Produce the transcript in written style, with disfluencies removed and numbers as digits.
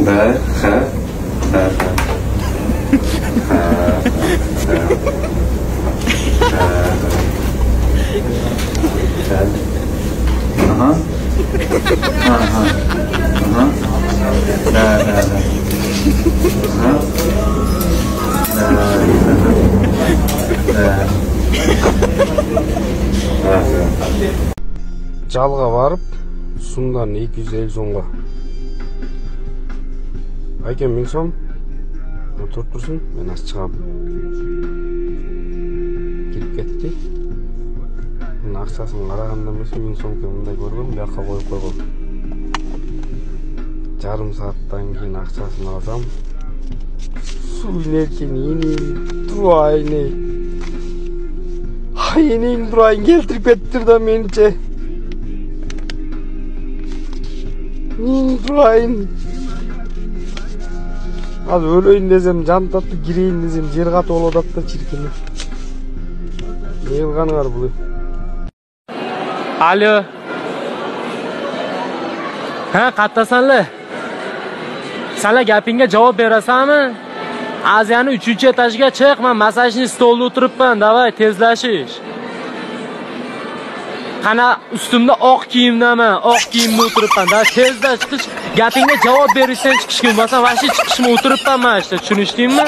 Da, ha, da. Aha. Aha. Aha. Da. Aha. Жалға барып, сумдан 250 сомға. Айкен 1000 сом. Отырып тұрсын, мен аз шығам. Келіп кетті. Мен ақшасын қарағанда емес, 1000 сом мындай көргем, бұяққа қойып қойғам. Жарым сааттан кейін ақшасын алсам, су инеркен енейін тұрайын. Енейін тұрайын келтіріп кеттір да менше. Тұрайын. Az өлейін десем жан татты, кирейін десем жер қаты оладатты чиркені. Не қылғаныңар бұл? Alo. Ha, qattasanlar? Sanlar gapingga javob berasanmi? Aziyani 3-etajga chiq, men masajni stolda o'tiribman, davay tezlashish. Qana ustimda oq kiyimdaman, oq kiyimda o'tiribman. Da tezda chiqish, gapingga javob berishdan chiqishim, bo'lmasa vashi chiqishim o'tiribman mana ishda, tushunishdingmi?